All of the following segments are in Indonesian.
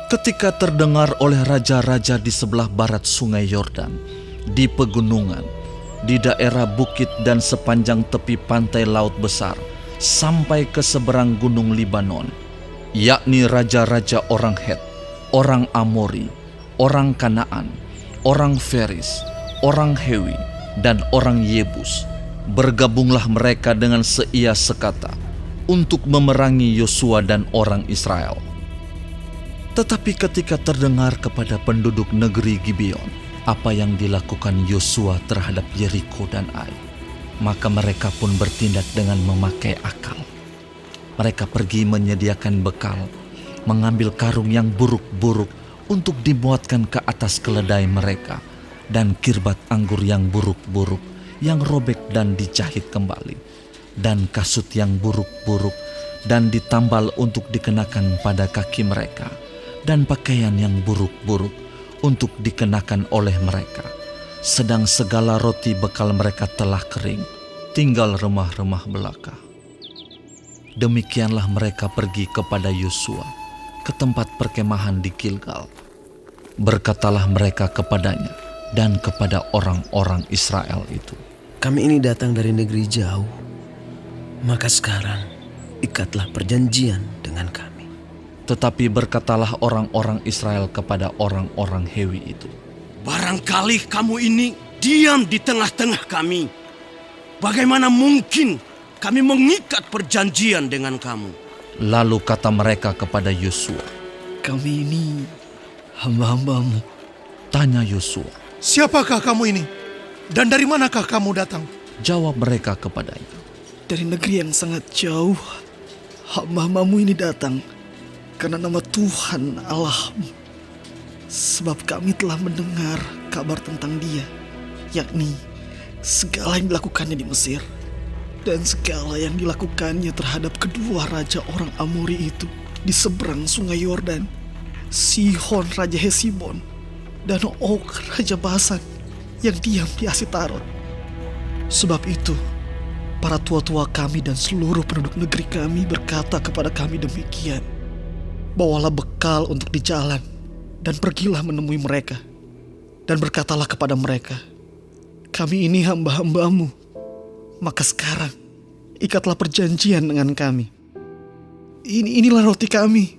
Ketika terdengar oleh raja-raja di sebelah barat sungai Yordan, di pegunungan, di daerah bukit dan sepanjang tepi pantai Laut Besar, sampai ke seberang gunung Libanon, yakni raja-raja orang Het, orang Amori, orang Kanaan, orang Feris, orang Hewi, dan orang Yebus, bergabunglah mereka dengan seia sekata untuk memerangi Yosua dan orang Israel. Tetapi ketika terdengar kepada penduduk negeri Gibeon apa yang dilakukan Yosua terhadap Yeriko dan Ai, maka mereka pun bertindak dengan memakai akal. Mereka pergi menyediakan bekal, mengambil karung yang buruk-buruk untuk dimuatkan ke atas keledai mereka, dan kirbat anggur yang buruk-buruk yang robek dan dijahit kembali, dan kasut yang buruk-buruk dan ditambal untuk dikenakan pada kaki mereka, dan pakaian yang buruk-buruk untuk dikenakan oleh mereka. Sedang segala roti bekal mereka telah kering, tinggal remah-remah belaka. Demikianlah mereka pergi kepada Yosua ke tempat perkemahan di Gilgal. Berkatalah mereka kepadanya dan kepada orang-orang Israel itu, "Kami ini datang dari negeri jauh, maka sekarang ikatlah perjanjian dengan kami." Tetapi berkatalah orang-orang Israel kepada orang-orang Hewi itu, "Barangkali kamu ini diam di tengah-tengah kami. Bagaimana mungkin kami mengikat perjanjian dengan kamu?" Lalu kata mereka kepada Yosua, "Kami ini hamba-hambamu." Tanya Yosua, "Siapakah kamu ini? Dan dari manakah kamu datang?" jawab mereka kepadanya, "Dari negeri yang sangat jauh, hamba-hambamu ini datang karena nama Tuhan Allahmu. Sebab kami telah mendengar kabar tentang Dia, yakni segala yang dilakukannya di Mesir, dan segala yang dilakukannya terhadap kedua raja orang Amori itu di seberang sungai Yordan, Sihon raja Hesibon, dan Og raja Basan yang diam di Asitarot. Sebab itu, para tua-tua kami dan seluruh penduduk negeri kami berkata kepada kami demikian, bawalah bekal untuk di jalan dan pergilah menemui mereka. Dan berkatalah kepada mereka, kami ini hamba-hambamu, maka sekarang ikatlah perjanjian dengan kami. Inilah roti kami,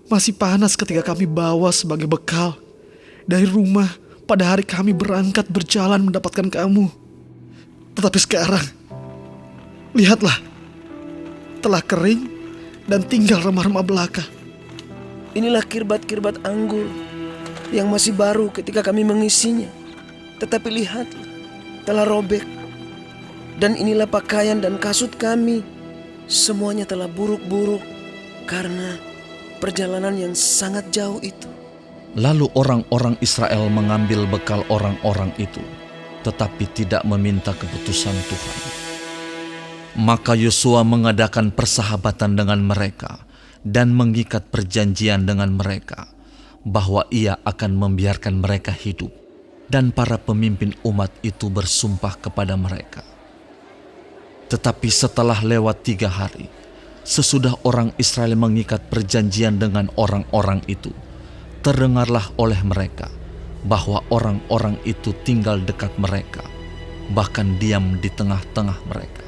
masih panas ketika kami bawa sebagai bekal dari rumah pada hari kami berangkat berjalan mendapatkan kamu. Tetapi sekarang, lihatlah, telah kering dan tinggal remah-remah belaka. Inilah kirbat-kirbat anggur yang masih baru ketika kami mengisinya. Tetapi lihatlah, telah robek. Dan inilah pakaian dan kasut kami, semuanya telah buruk-buruk karena perjalanan yang sangat jauh itu." Lalu orang-orang Israel mengambil bekal orang-orang itu, tetapi tidak meminta keputusan Tuhan. Maka Yosua mengadakan persahabatan dengan mereka dan mengikat perjanjian dengan mereka, bahwa ia akan membiarkan mereka hidup, dan para pemimpin umat itu bersumpah kepada mereka. Tetapi setelah lewat 3 hari, sesudah orang Israel mengikat perjanjian dengan orang-orang itu, terdengarlah oleh mereka bahwa orang-orang itu tinggal dekat mereka, bahkan diam di tengah-tengah mereka.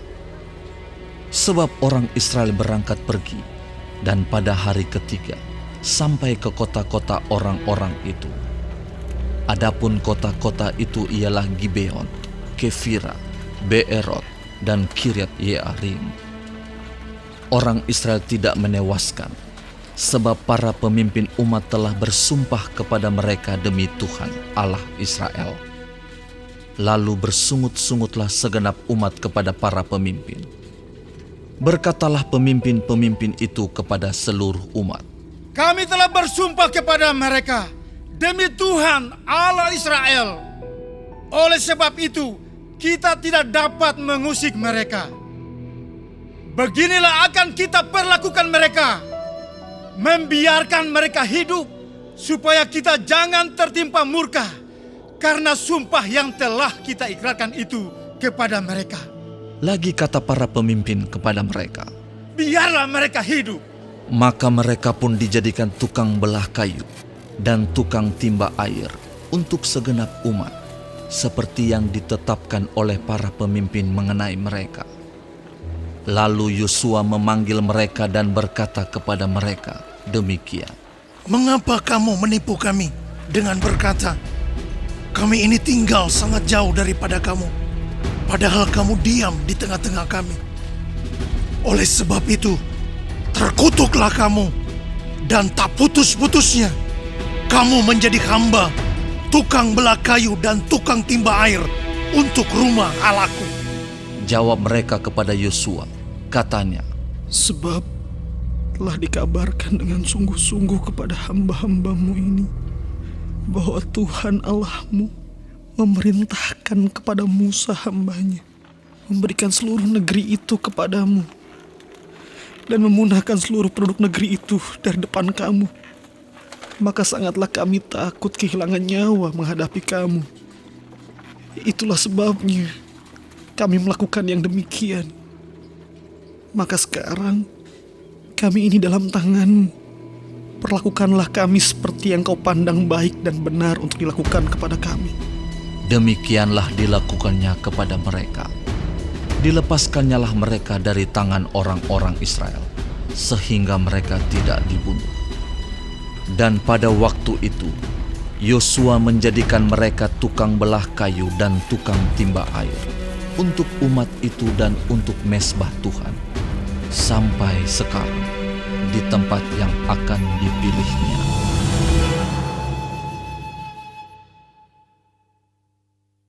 Sebab orang Israel berangkat pergi, dan pada hari ketiga sampai ke kota-kota orang-orang itu. Adapun kota-kota itu ialah Gibeon, Kefira, Beerot, dan Kiryat Yearim. Orang Israel tidak menewaskan, sebab para pemimpin umat telah bersumpah kepada mereka demi Tuhan Allah Israel. Lalu bersungut-sungutlah segenap umat kepada para pemimpin. Berkatalah pemimpin-pemimpin itu kepada seluruh umat, "Kami telah bersumpah kepada mereka demi Tuhan Allah Israel. Oleh sebab itu, kita tidak dapat mengusik mereka. Beginilah akan kita perlakukan mereka, membiarkan mereka hidup, supaya kita jangan tertimpa murka karena sumpah yang telah kita ikrarkan itu kepada mereka." Lagi kata para pemimpin kepada mereka, "Biarlah mereka hidup, Maka mereka pun dijadikan tukang belah kayu dan tukang timba air untuk segenap umat, seperti yang ditetapkan oleh para pemimpin mengenai mereka. Lalu Yosua memanggil mereka dan berkata kepada mereka demikian, Mengapa kamu menipu kami dengan berkata, kami ini tinggal sangat jauh daripada kamu, padahal kamu diam di tengah-tengah kami. Oleh sebab itu, terkutuklah kamu, dan tak putus-putusnya kamu menjadi hamba, tukang belah kayu dan tukang timba air untuk rumah Allahku. Jawab mereka kepada Yosua, katanya, Sebab telah dikabarkan dengan sungguh-sungguh kepada hamba-hambamu ini, bahwa Tuhan Allahmu memerintahkan kepada Musa hambanya, memberikan seluruh negeri itu kepadamu, dan memunahkan seluruh penduduk negeri itu dari depan kamu. Maka sangatlah kami takut kehilangan nyawa menghadapi kamu. Itulah sebabnya kami melakukan yang demikian. Maka sekarang kami ini dalam tanganmu. Perlakukanlah kami seperti yang kau pandang baik dan benar untuk dilakukan kepada kami. demikianlah dilakukannya kepada mereka. Dilepaskannyalah mereka dari tangan orang-orang Israel, sehingga mereka tidak dibunuh. Dan pada waktu itu, Yosua menjadikan mereka tukang belah kayu dan tukang timba air untuk umat itu dan untuk mezbah Tuhan, sampai sekarang di tempat yang akan dipilihnya.